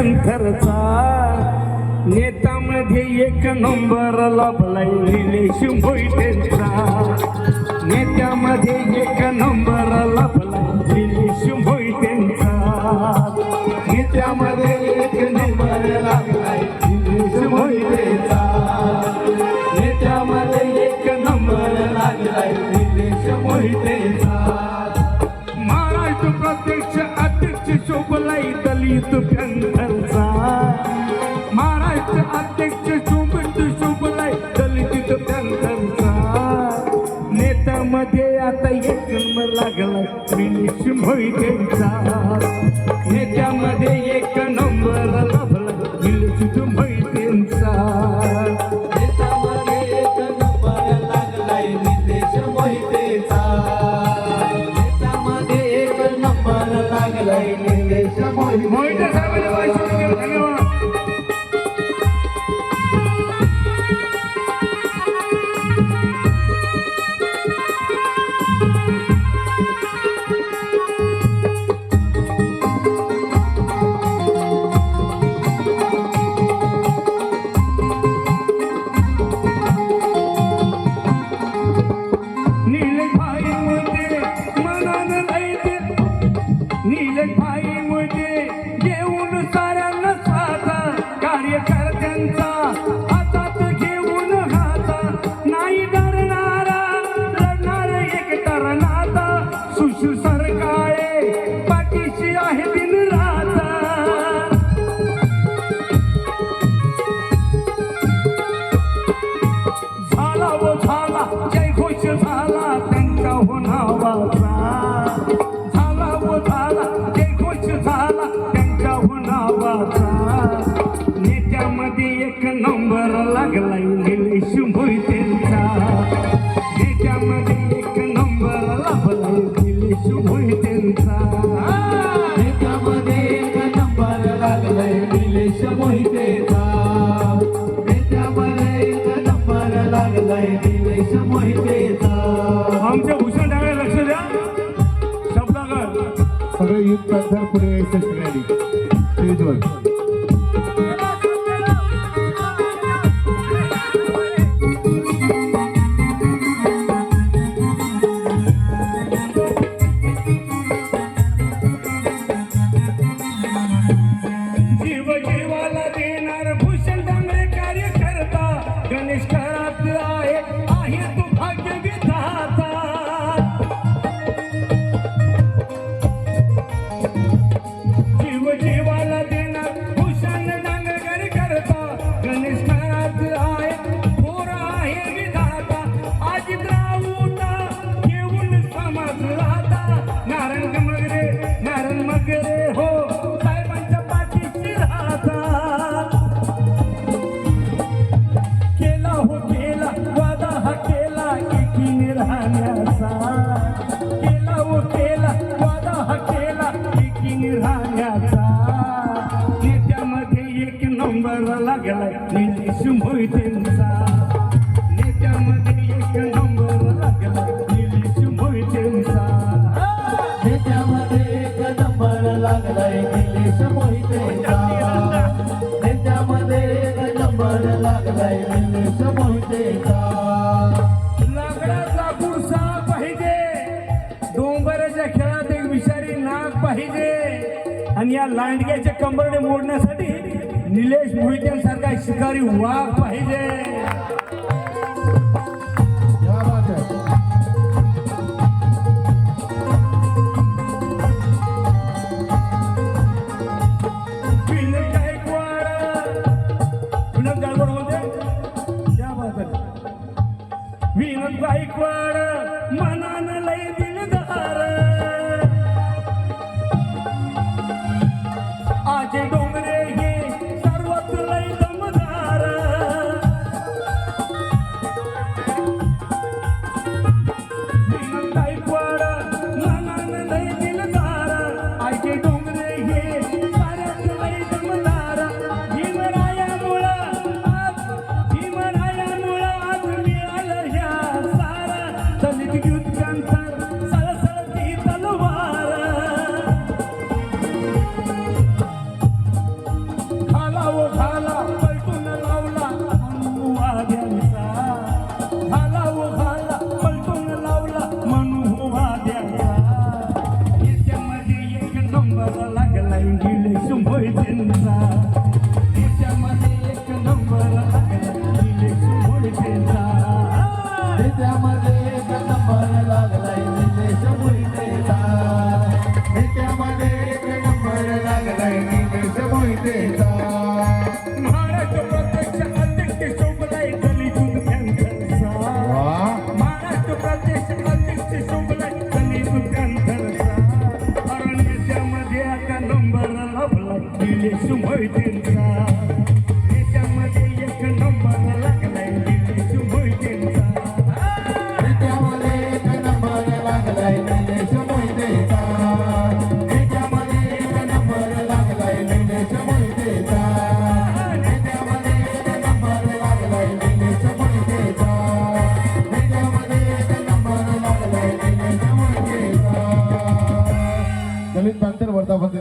पॅन्थरचा नेत्यामध्ये एक नंबर लाभलाय निलेश मोहितेंचा नेत्यामध्ये एक नंबर लाभलाय निलेश मोहितेंचा नेत्यामध्ये एक नंबर लागलाय निलेश मोहितेंचा नेत्यामध्ये एक नंबर लागलाय निलेश मोहितेंचा महाराष्ट्र प्रदेश अध्यक्ष शोभलाय दलित पॅन्थरचा महाराष्ट्र अध्यक्ष शोभलाय दलित पॅन्थरचा नेत्यामध्ये आता एक नंबर लागलाय निलेश मोहितेंचा नेत्यामध्ये एक नंबर लाभलाय निलेश मोहितेंचा नेत्यामध्ये एक नंबर लागलाय निलेश मोहितेंचा नेत्यामध्ये एक नंबर लागलाय निलेश मोहिते साहेबांनी धन्यवाद. नेत्यामध्ये एक नंबर लागलाय निलेश मोहितेंचा नेत्यामध्ये एक नंबर लाभलाय निलेश मोहितेंचा नेत्यामध्ये एक नंबर लागलाय निलेश मोहितेंचा नेत्यामध्ये एक नंबर लागलाय निलेश मोहितेंचा आमच्या भूषण डावे लक्ष द्या शब्दाकर सगळे युद्ध पॅन्थर पुढे यायचे सगळ्यांनी स्टेजवर लागलाय निलेश मोहितेंचा नेत्यामध्ये एक नंबर लागलाय निलेश मोहितेंचा नेत्यामध्ये एक नंबर लागलाय निलेश मोहितेंचा नेत्यामध्ये एक नंबर लागलाय निलेश मोहितेंचा लाकडाचा गुरसा पाहिजे डोंगराच्या खेळात एक विषारी नाग पाहिजे आणि या लांडग्याचे कंबरडे मोडण्यासाठी निलेश मोहितेंसारखा शिकारी वाघ पाहिजे. विनोद गायकवाड मनान लय दिलदार आजे डोंगरे हे सर्वच लय दमदार विनोद गायकवाड मनान लय दिलदार आजे डोंगरे हे साऱ्याच लय दमदार भीमरायामुळं आज मिळालं ह्या सारा दलित युद्धांचा सळसळती तलवार मोहितेंचा त्याच्यामध्ये एक नंबर लागला निलेश मोहितेंचा नेत्यामध्ये एक नंबर लागलाय निलेश मोहितेचा नेत्यामध्ये एक नंबर लागलाय निलेश मोहितेचा महाराष्ट्र प्रदेश अध्यक्ष शोभलाय दलित कॅन्सरचा महाराष्ट्र प्रदेश अध्यक्ष शोभलाय दलित कॅन्सरचा अरण्याच्यामध्ये आता नंबर लाभला निलेश मोहितेंचा त्याच्यामध्ये एक नंबर लागलाय निलेश मोहितेंचा नेत्यामध्ये एक नंबर लागलाय निलेश मोहितेचा नेत्यामध्ये एक नंबर लागलाय निलेश मोहितेचा नेत्यामध्ये एक नंबर लागलाय निलेश मोहितेचा नेत्यामध्ये एक नंबर लागलाय निलेश मोहितेचा दलित पॅंथर वर्धापन दिन